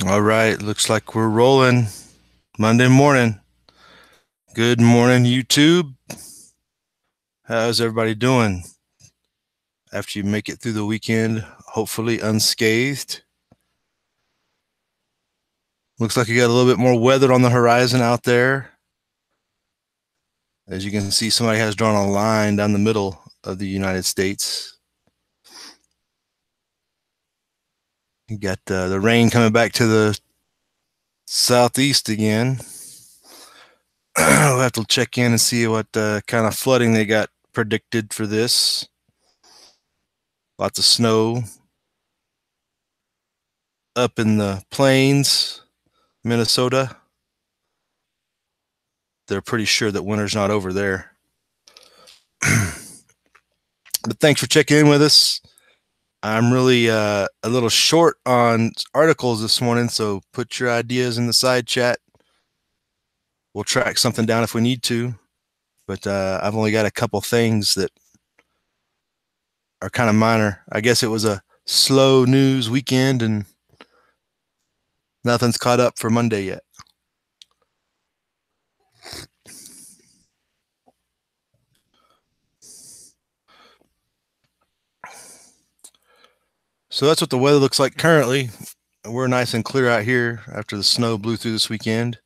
All right, looks like we're rolling Monday morning. Good morning, YouTube. How's everybody doing after you make it through the weekend, hopefully unscathed? Looks like you got a little bit more weather on the horizon out there. As you can see, somebody has drawn a line down the middle of the United States. You got the rain coming back to the southeast again. We'll have to check in and see what kind of flooding they got predicted for this. Lots of snow up in the plains, Minnesota. They're pretty sure that winter's not over there. But thanks for checking in with us. I'm really a little short on articles this morning, so put your ideas in the side chat. We'll track something down if we need to, but I've only got a couple things that are kind of minor. I guess it was a slow news weekend and nothing's caught up for Monday yet. So that's what the weather looks like currently. We're nice and clear out here after the snow blew through this weekend.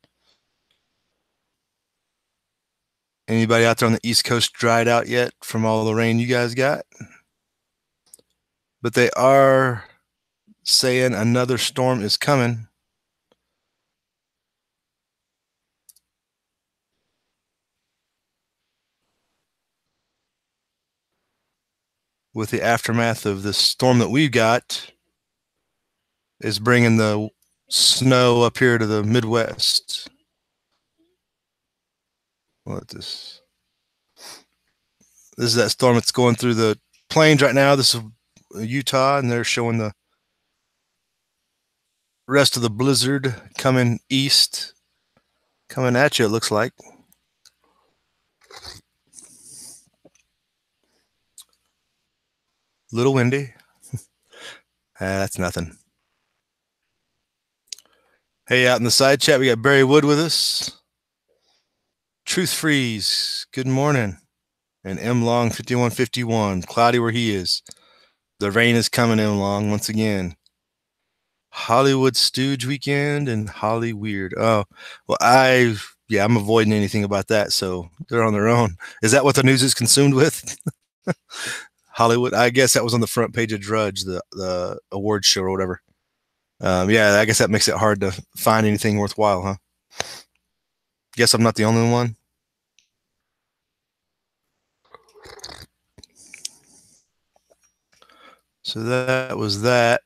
Anybody out there on the East Coast dried out yet from all the rain you guys got? But they are saying another storm is coming. With the aftermath of the storm that we've got, is bringing the snow up here to the Midwest. What this? This is that storm that's going through the plains right now. This is Utah, and they're showing the rest of the blizzard coming east, coming at you, it looks like. Little windy. That's nothing. Hey, out in the side chat, we got Barry Wood with us. Truth Freeze, good morning. And M Long 5151, cloudy where he is. The rain is coming, M Long, once again. Hollywood Stooge weekend and Holly Weird. Oh, well, I'm avoiding anything about that, so they're on their own. Is that what the news is consumed with? Hollywood, I guess that was on the front page of Drudge, the award show or whatever. Yeah, I guess that makes it hard to find anything worthwhile, huh? Guess I'm not the only one. So that was that.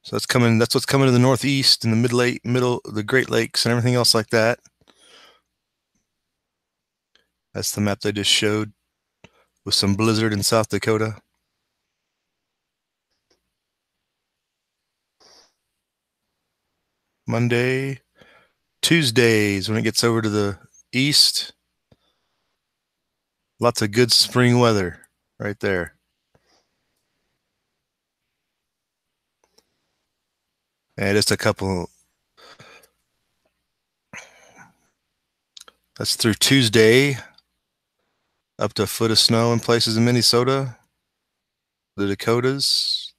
So that's coming. That's what's coming to the Northeast and the middle, the Great Lakes and everything else like that. That's the map they just showed with some blizzard in South Dakota. Monday, Tuesdays when it gets over to the east. Lots of good spring weather right there. And just a couple. That's through Tuesday. Up to a foot of snow in places in Minnesota, the Dakotas.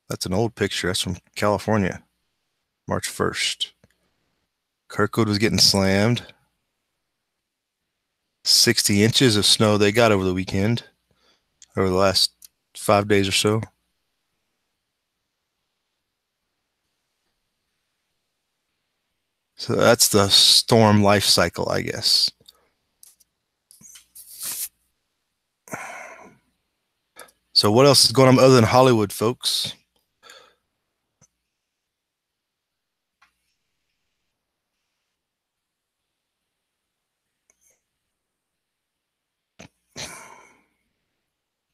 That's an old picture. That's from California, March 1st. Kirkwood was getting slammed. 60 inches of snow they got over the weekend, over the last 5 days or so. So that's the storm life cycle, I guess. So what else is going on other than Hollywood, folks?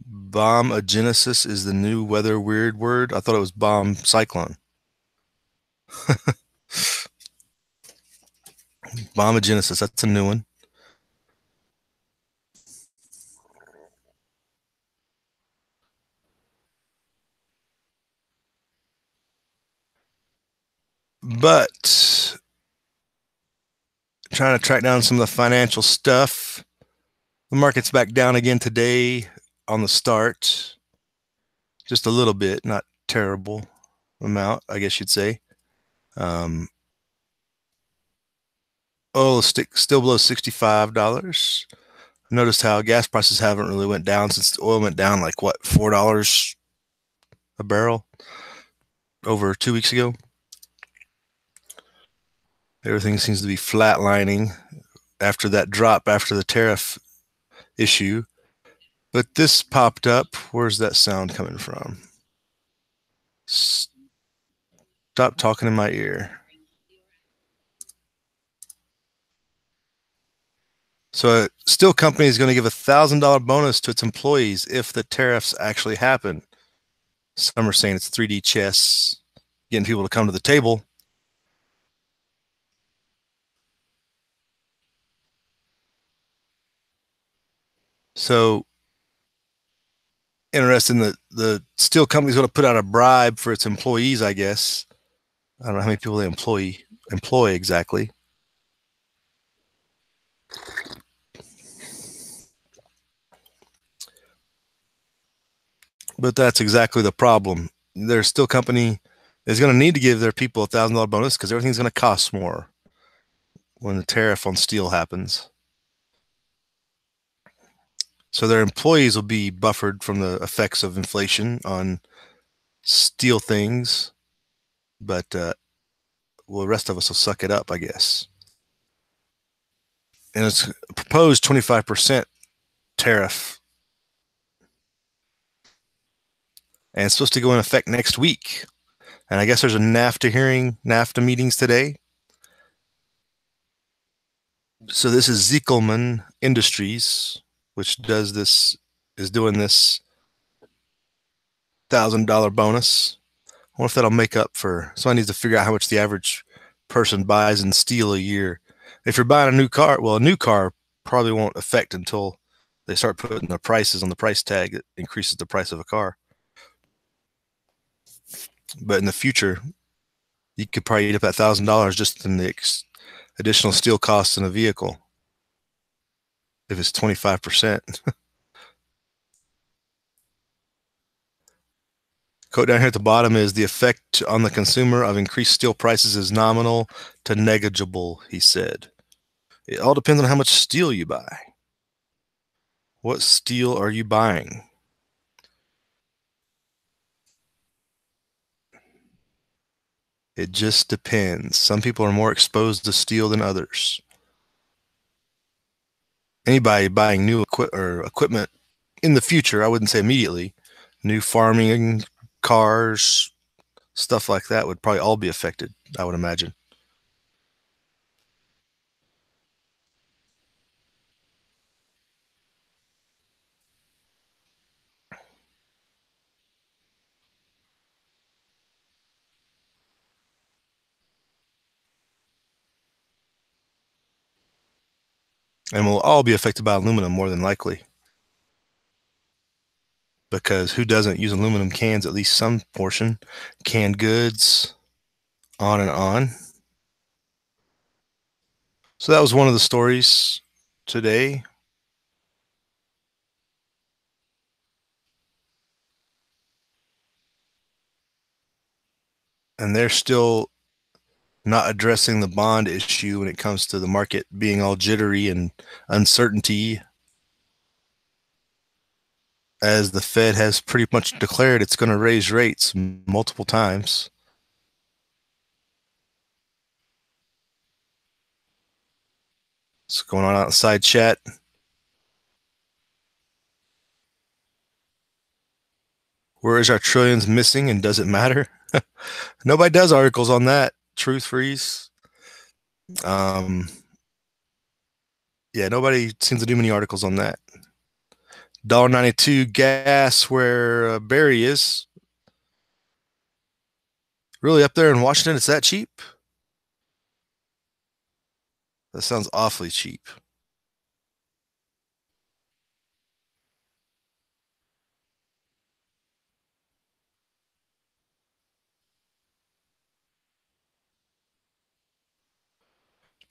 Bomb agenesis is the new weather weird word. I thought it was bomb cyclone. Bombogenesis, that's a new one. But trying to track down some of the financial stuff. The market's back down again today on the start. Just a little bit, not terrible amount, I guess you'd say. Oil is still below $65. Noticed how gas prices haven't really went down since oil went down like what, $4 a barrel over 2 weeks ago. Everything seems to be flatlining after that drop after the tariff issue. But this popped up. Where's that sound coming from? Stop talking in my ear. So a steel company is going to give $1,000 bonus to its employees if the tariffs actually happen. Some are saying it's 3D chess, getting people to come to the table. So interesting that the steel company is going to put out a bribe for its employees, I guess. I don't know how many people they employ exactly. But that's exactly the problem. Their steel company is going to need to give their people $1,000 bonus because everything's going to cost more when the tariff on steel happens. So their employees will be buffered from the effects of inflation on steel things, but well, the rest of us will suck it up, I guess. And it's a proposed 25% tariff, and it's supposed to go in effect next week. And I guess there's a NAFTA meetings today. So this is Ziekelman Industries, which is doing this $1,000 bonus. I wonder if that'll make up for, somebody needs to figure out how much the average person buys in steel a year. If you're buying a new car, well, a new car probably won't affect until they start putting the prices on the price tag that increases the price of a car. But in the future, you could probably eat up that $1,000 just in the additional steel costs in a vehicle if it's 25%. Quote down here at the bottom is the effect on the consumer of increased steel prices is nominal to negligible, he said. It all depends on how much steel you buy. What steel are you buying? It just depends. Some people are more exposed to steel than others. Anybody buying new equipment in the future, I wouldn't say immediately, new farming, cars, stuff like that would probably all be affected, I would imagine. And we'll all be affected by aluminum more than likely. Because who doesn't use aluminum cans, at least some portion, canned goods, on and on. So that was one of the stories today. And they're still not addressing the bond issue when it comes to the market being all jittery and uncertainty, as the Fed has pretty much declared it's going to raise rates multiple times. What's going on outside chat? Where is our trillions missing and does it matter? Nobody does articles on that. Truth Freeze. Yeah, nobody seems to do many articles on that. $1.92 gas where Barry is. Really up there in Washington, it's that cheap? That sounds awfully cheap.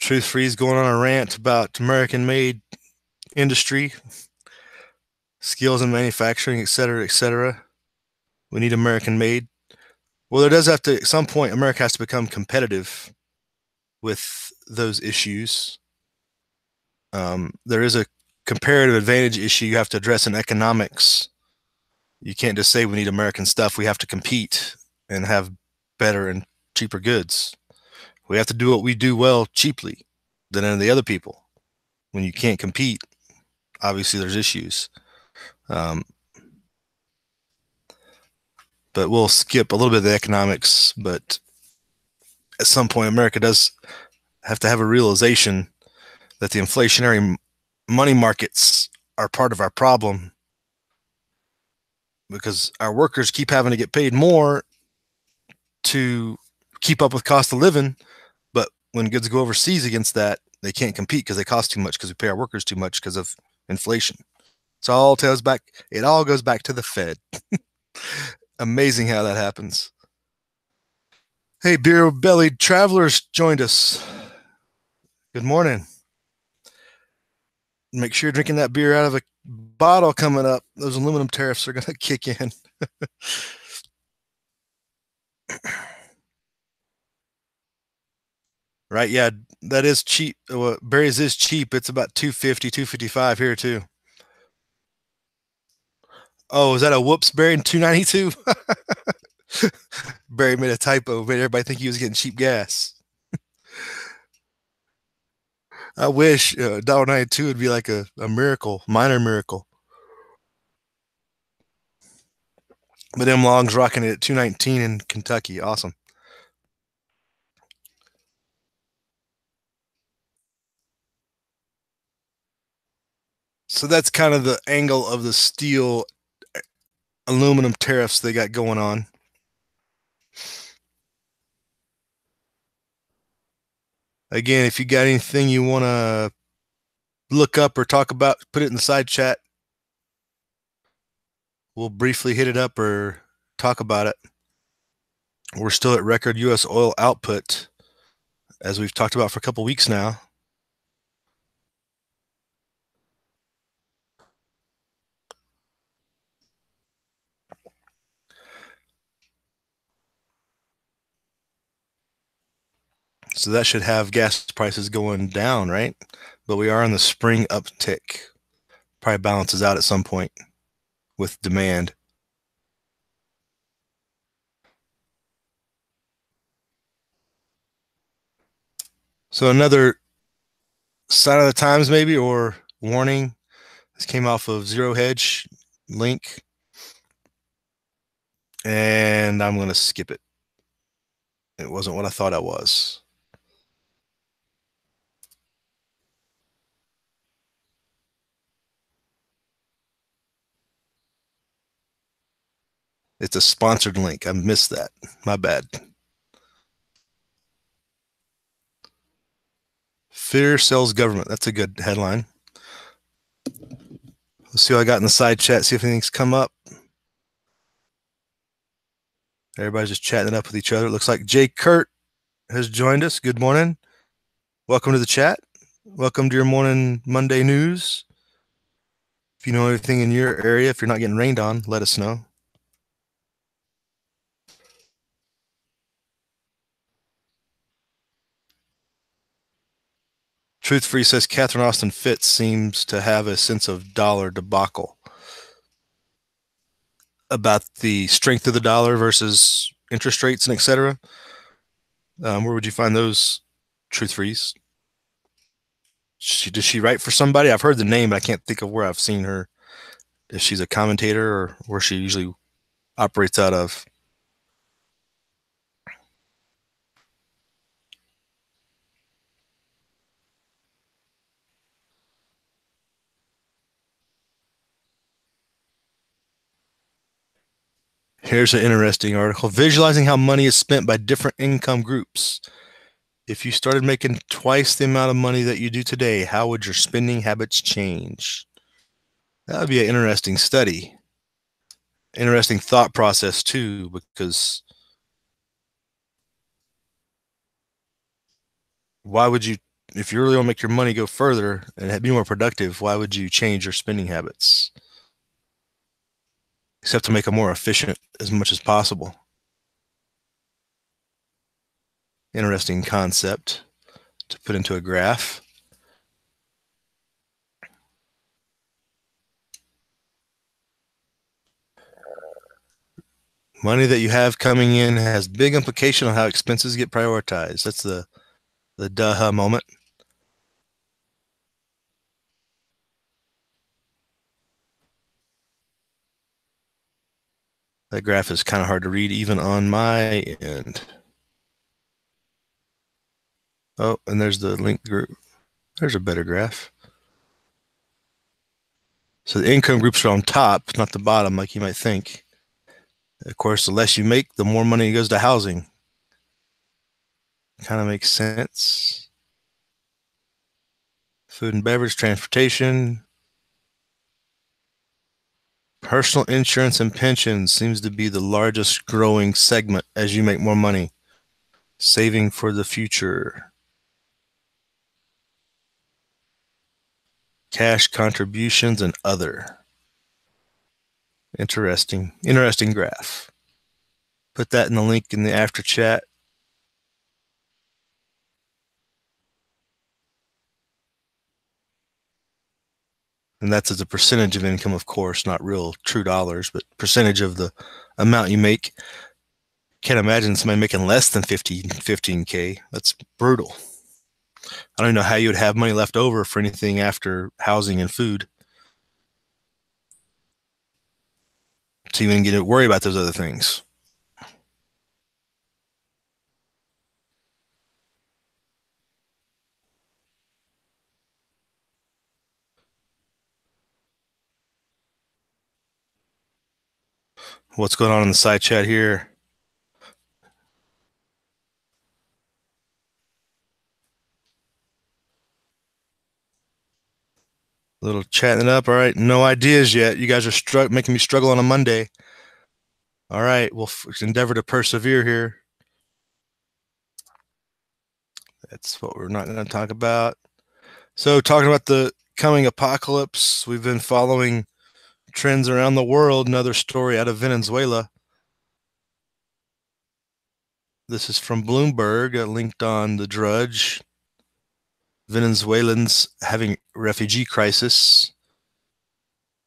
Truth Free's going on a rant about American-made industry, skills in manufacturing, et cetera, et cetera. We need American-made. Well, there does have to, at some point, America has to become competitive with those issues. There is a comparative advantage issue you have to address in economics. You can't just say we need American stuff. We have to compete and have better and cheaper goods. We have to do what we do well cheaply than any of the other people. When you can't compete, obviously there's issues. But we'll skip a little bit of the economics. But at some point, America does have to have a realization that the inflationary money markets are part of our problem, because our workers keep having to get paid more to keep up with cost of living. But when goods go overseas against that, they can't compete because they cost too much, because we pay our workers too much because of inflation. So it all goes back to the Fed. Amazing how that happens. Hey, beer-bellied travelers joined us. Good morning. Make sure you're drinking that beer out of a bottle coming up. Those aluminum tariffs are going to kick in. Right, yeah, that is cheap. Well, Barry's is cheap. It's about $2.50, $2.55 here too. Oh, is that a whoops, Barry? $2.92? Barry made a typo, made everybody think he was getting cheap gas. I wish $1.92 would be like a miracle, minor miracle. But M Long's rocking it at $2.19 in Kentucky. Awesome. So that's kind of the angle of the steel aluminum tariffs they got going on. Again, if you got anything you want to look up or talk about, put it in the side chat. We'll briefly hit it up or talk about it. We're still at record U.S. oil output, as we've talked about for a couple weeks now. So that should have gas prices going down, right? But we are in the spring uptick. Probably balances out at some point with demand. So another sign of the times maybe, or warning. This came off of Zero Hedge link. And I'm going to skip it. It wasn't what I thought it was. It's a sponsored link. I missed that. My bad. Fear sells government. That's a good headline. Let's see what I got in the side chat. See if anything's come up. Everybody's just chatting it up with each other. It looks like Jay Kurt has joined us. Good morning. Welcome to the chat. Welcome to your morning Monday news. If you know anything in your area, if you're not getting rained on, let us know. Truth Free says Catherine Austin Fitts seems to have a sense of dollar debacle about the strength of the dollar versus interest rates and etc. Where would you find those, Truth Freeze? Does she write for somebody? I've heard the name, but I can't think of where I've seen her. If she's a commentator or where she usually operates out of. Here's an interesting article. Visualizing how money is spent by different income groups. If you started making twice the amount of money that you do today, how would your spending habits change? That would be an interesting study. Interesting thought process too, because why would you, if you really want to make your money go further and be more productive, why would you change your spending habits? Except to make them more efficient as much as possible. Interesting concept to put into a graph. Money that you have coming in has big implication on how expenses get prioritized. That's the duh moment. That graph is kind of hard to read even on my end. Oh, and there's the link group. There's a better graph. So the income groups are on top, not the bottom like you might think. Of course, the less you make, the more money goes to housing. Kind of makes sense. Food and beverage, transportation. Personal insurance and pensions seems to be the largest growing segment as you make more money. Saving for the future. Cash contributions and other. Interesting graph. Put that in the link in the after chat. And that's as a percentage of income, of course, not real true dollars, but percentage of the amount you make. Can't imagine somebody making less than 15K. That's brutal. I don't even know how you would have money left over for anything after housing and food to even get to worry about those other things. What's going on in the side chat here? Little chatting it up. All right. No ideas yet. You guys are making me struggle on a Monday. All right. We'll endeavor to persevere here. That's what we're not going to talk about. So talking about the coming apocalypse, we've been following trends around the world. Another story out of Venezuela. This is from Bloomberg, linked on the Drudge. Venezuelans having refugee crisis.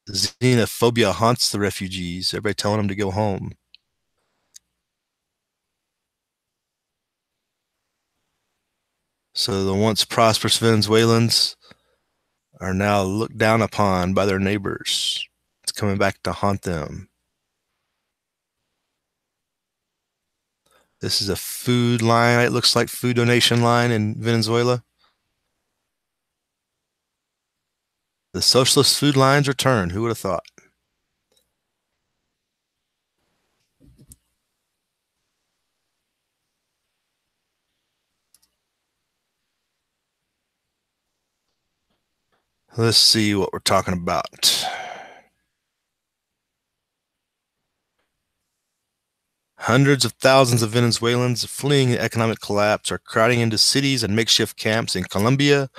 Xenophobia haunts the refugees. Everybody telling them to go home. So the once prosperous Venezuelans are now looked down upon by their neighbors. It's coming back to haunt them. This is a food line. It looks like food donation line in Venezuela. The socialist food lines return. Who would have thought? Let's see what we're talking about. Hundreds of thousands of Venezuelans fleeing the economic collapse are crowding into cities and makeshift camps in Colombia,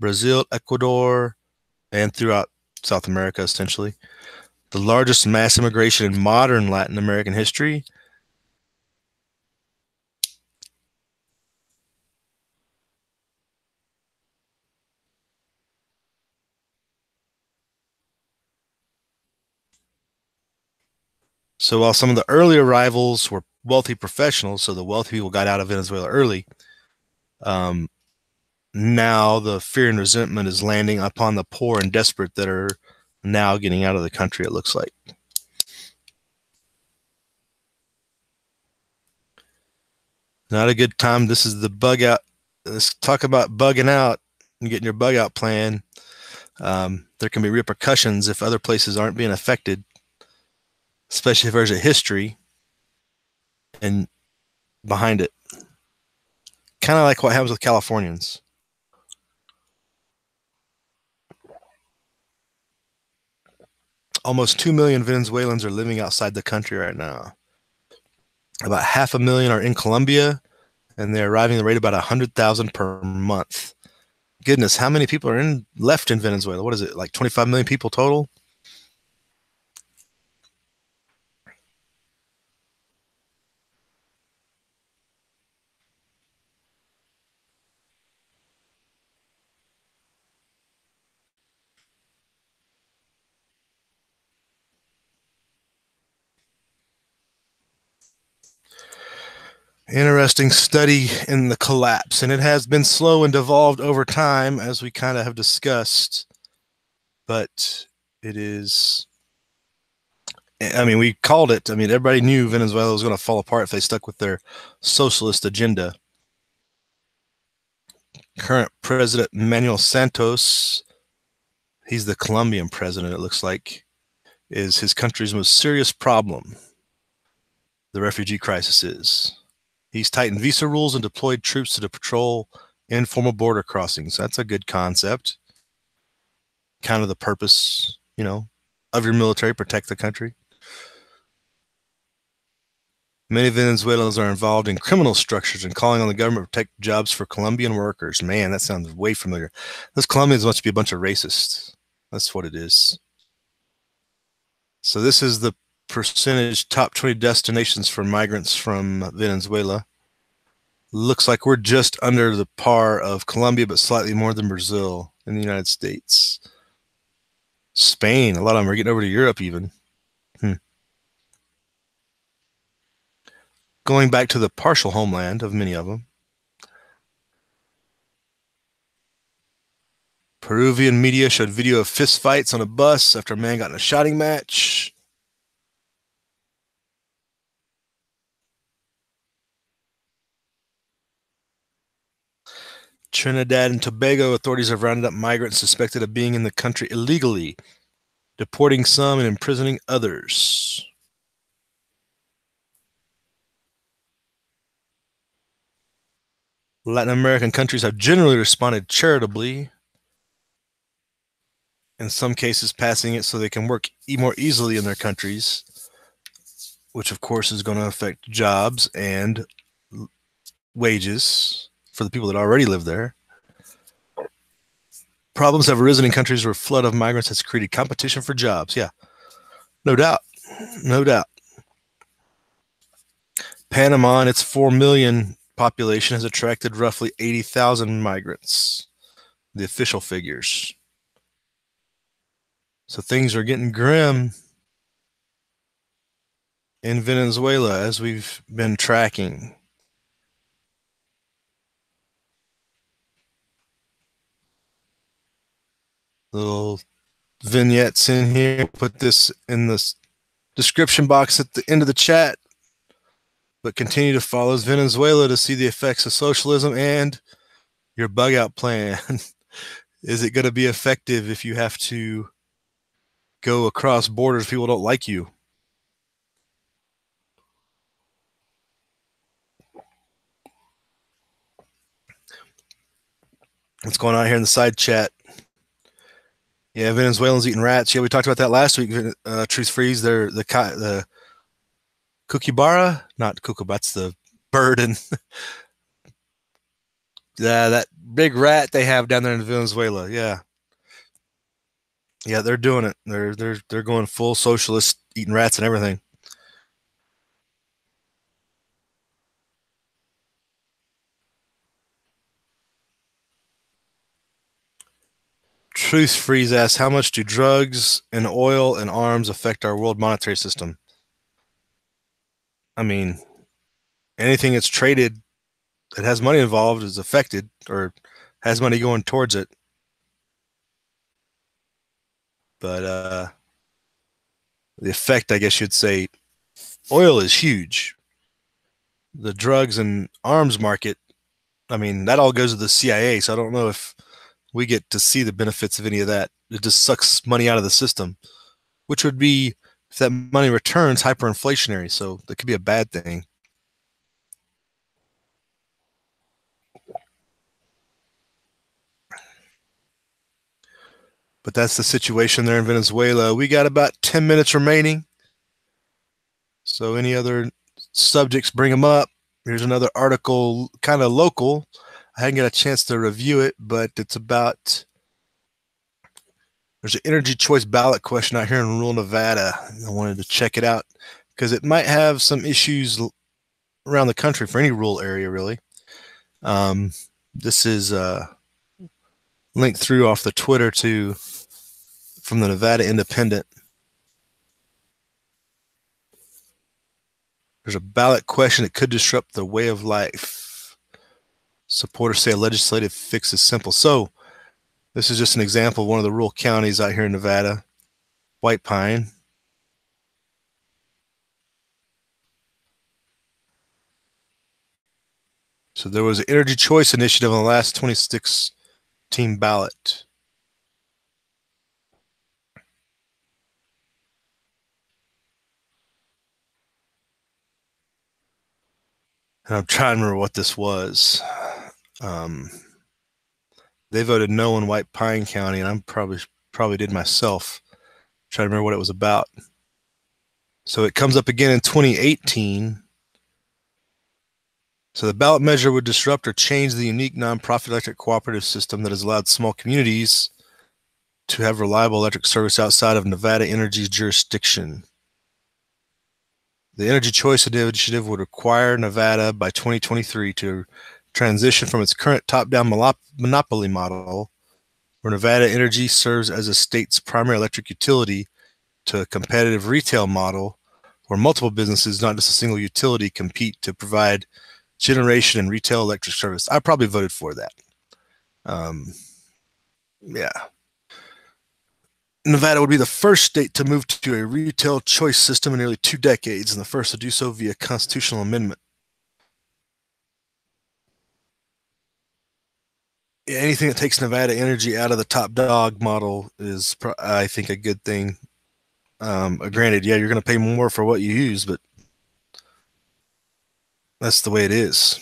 Brazil, Ecuador, and throughout South America, essentially. The largest mass immigration in modern Latin American history. So while some of the early arrivals were wealthy professionals, so the wealthy people got out of Venezuela early, now the fear and resentment is landing upon the poor and desperate that are now getting out of the country, it looks like. Not a good time. This is the bug out. Let's talk about bugging out and getting your bug out plan. There can be repercussions if other places aren't being affected, especially if there's a history and behind it. kind of like what happens with Californians. Almost 2 million Venezuelans are living outside the country right now. About 500,000 are in Colombia, and they're arriving at the rate of about 100,000 per month. Goodness, how many people are left in Venezuela? What is it, like 25 million people total? Interesting study in the collapse, and it has been slow and devolved over time, as we kind of have discussed, but it is, I mean, we called it. I mean, everybody knew Venezuela was going to fall apart if they stuck with their socialist agenda. Current President Manuel Santos, he's the Colombian president, it looks like, is his country's most serious problem. The refugee crisis is. He's tightened visa rules and deployed troops to patrol informal border crossings. That's a good concept. Kind of the purpose, of your military, protect the country. Many Venezuelans are involved in criminal structures and calling on the government to protect jobs for Colombian workers. Man, that sounds way familiar. Those Colombians must be a bunch of racists. That's what it is. So this is the percentage top 20 destinations for migrants from Venezuela. Looks like we're just under the par of Colombia, but slightly more than Brazil in the United States. Spain, a lot of them are getting over to Europe even. Going back to the partial homeland of many of them. Peruvian media showed video of fistfights on a bus after a man got in a shouting match. Trinidad and Tobago authorities have rounded up migrants suspected of being in the country illegally, deporting some and imprisoning others. Latin American countries have generally responded charitably, in some cases passing it so they can work more easily in their countries, which of course is going to affect jobs and wages for the people that already live there. Problems have arisen in countries where a flood of migrants has created competition for jobs. Yeah, no doubt. No doubt. Panama and its 4 million population has attracted roughly 80,000 migrants, the official figures. So things are getting grim in Venezuela, as we've been tracking. Little vignettes in here. Put this in the description box at the end of the chat. But continue to follow Venezuela to see the effects of socialism and your bug out plan. Is it going to be effective if you have to go across borders? People don't like you. What's going on here in the side chat? Yeah, Venezuelans eating rats. Yeah, we talked about that last week. Truth Freeze, they're the kookaburra, not kookaburra, that's the bird, and that big rat they have down there in Venezuela. Yeah, they're doing it. They're going full socialist, eating rats and everything. Truth Freeze asks, how much do drugs and oil and arms affect our world monetary system? I mean, anything that's traded that has money involved is affected or has money going towards it. But the effect, I guess you'd say, oil is huge. The drugs and arms market, I mean, that all goes to the CIA, so I don't know if we get to see the benefits of any of that. It just sucks money out of the system, which would be, if that money returns, hyperinflationary, so that could be a bad thing. But that's the situation there in Venezuela. We got about 10 minutes remaining. So any other subjects, bring them up. Here's another article, kind of local. I hadn't got a chance to review it, but it's about, there's an energy choice ballot question out here in rural Nevada. I wanted to check it out because it might have some issues around the country for any rural area, really. This is linked through off the Twitter from the Nevada Independent. There's a ballot question that could disrupt the way of life. Supporters say a legislative fix is simple. So this is just an example of one of the rural counties out here in Nevada, White Pine. So there was an energy choice initiative on the last 2016 ballot. And I'm trying to remember what this was. They voted no in White Pine County, and I'm probably did myself. Trying to remember what it was about. So it comes up again in 2018. So the ballot measure would disrupt or change the unique nonprofit electric cooperative system that has allowed small communities to have reliable electric service outside of Nevada Energy's jurisdiction. The Energy Choice Initiative would require Nevada by 2023 to transition from its current top-down monopoly model, where Nevada Energy serves as a state's primary electric utility, to a competitive retail model where multiple businesses, not just a single utility, compete to provide generation and retail electric service. I probably voted for that. Yeah. Nevada would be the first state to move to a retail choice system in nearly 2 decades, and the first to do so via constitutional amendment. Yeah, anything that takes Nevada Energy out of the top dog model is, I think, a good thing. Granted, yeah, you're going to pay more for what you use, but that's the way it is.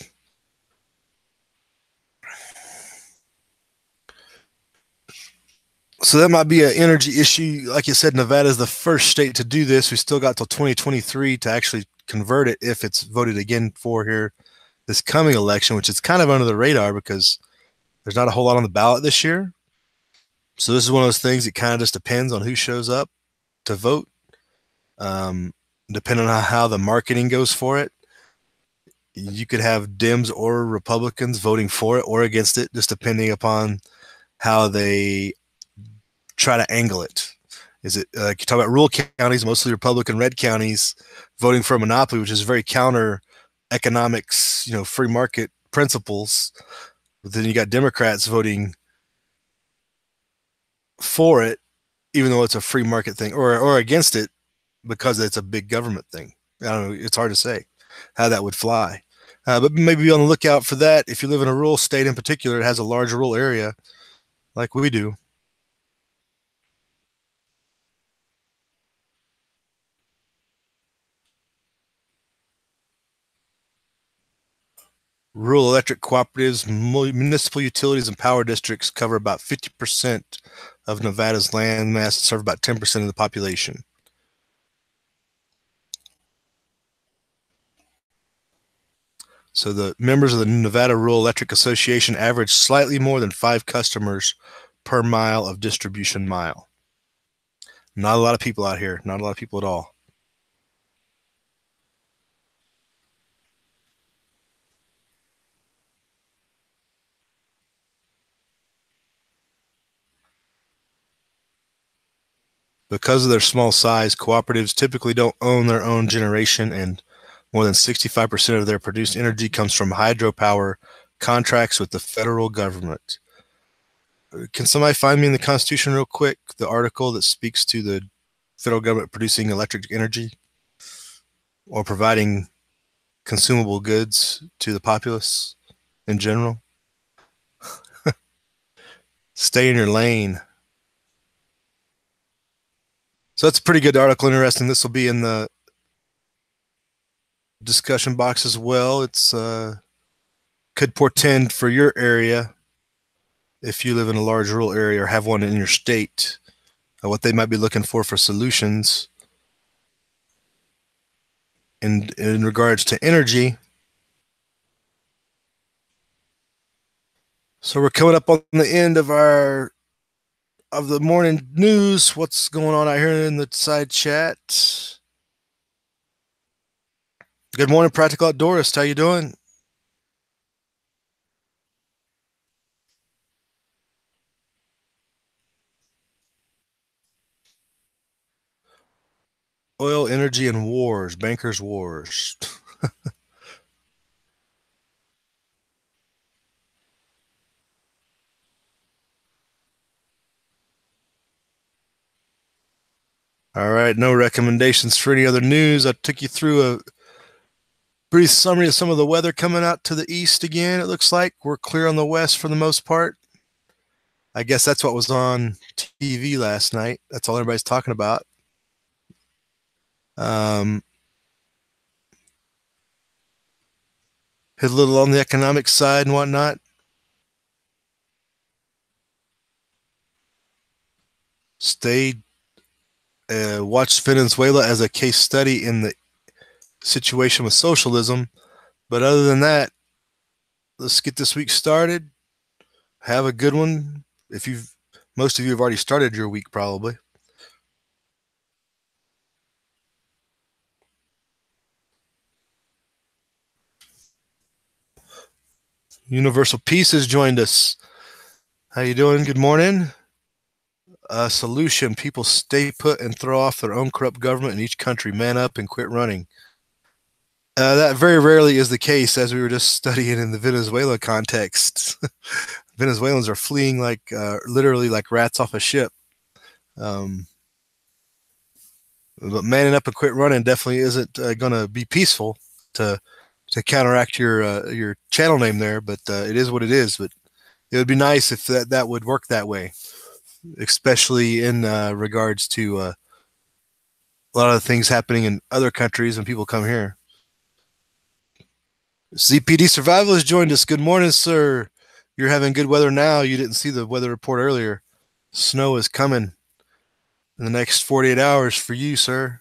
So that might be an energy issue. Like you said, Nevada is the first state to do this. We still got till 2023 to actually convert it if it's voted again for here this coming election, which is kind of under the radar because there's not a whole lot on the ballot this year. So this is one of those things that kind of just depends on who shows up to vote. Depending on how the marketing goes for it, you could have Dems or Republicans voting for it or against it, just depending upon how they try to angle it. Is it you talk about rural counties, mostly Republican red counties, voting for a monopoly, which is very counter economics, free market principles. But then you got Democrats voting for it, even though it's a free market thing, or against it because it's a big government thing. I don't know. It's hard to say how that would fly. But maybe be on the lookout for that. If you live in a rural state in particular, it has a large rural area like we do. Rural electric cooperatives, municipal utilities, and power districts cover about 50% of Nevada's land mass and serve about 10% of the population. So the members of the Nevada Rural Electric Association average slightly more than 5 customers per mile of distribution mile. Not a lot of people out here, not a lot of people at all. Because of their small size, cooperatives typically don't own their own generation, and more than 65% of their produced energy comes from hydropower contracts with the federal government. Can somebody find me in the Constitution real quick the article that speaks to the federal government producing electric energy or providing consumable goods to the populace in general? Stay in your lane. So that's a pretty good article, interesting. This will be in the discussion box as well. It's could portend for your area if you live in a large rural area or have one in your state, what they might be looking for solutions in regards to energy. So we're coming up on the end of the morning news. What's going on out here in the side chat? Good morning, Practical Outdoorist. How you doing? Oil, energy, and wars. Bankers' wars. All right, no recommendations for any other news. I took you through a brief summary of some of the weather coming out to the east again. It looks like we're clear on the west for the most part. I guess that's what was on TV last night. That's all everybody's talking about. Hit a little on the economic side and whatnot. Watched Venezuela as a case study in the situation with socialism. But other than that, let's get this week started. Have a good one. Most of you have already started your week probably. Universal Peace has joined us. How you doing? Good morning. Solution: people stay put and throw off their own corrupt government in each country. Man up and quit running. That very rarely is the case, as we were just studying in the Venezuela context. Venezuelans are fleeing literally like rats off a ship. But manning up and quit running definitely isn't going to be peaceful to counteract your channel name there. But it is what it is. But it would be nice if that would work that way, especially in regards to a lot of the things happening in other countries when people come here. ZPD Survival has joined us. Good morning, sir. You're having good weather now. You didn't see the weather report earlier. Snow is coming in the next 48 hours for you, sir.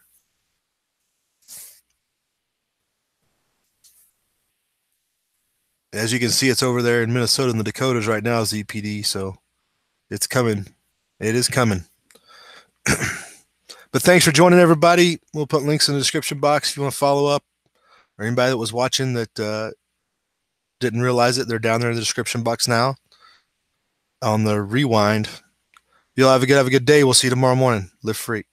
As you can see, it's over there in Minnesota and the Dakotas right now, ZPD, so it's coming. It is coming. But thanks for joining, everybody. We'll put links in the description box if you want to follow up, or anybody that was watching that didn't realize it, they're down there in the description box now on the rewind. You'll have a good day. We'll see you tomorrow morning. Live free.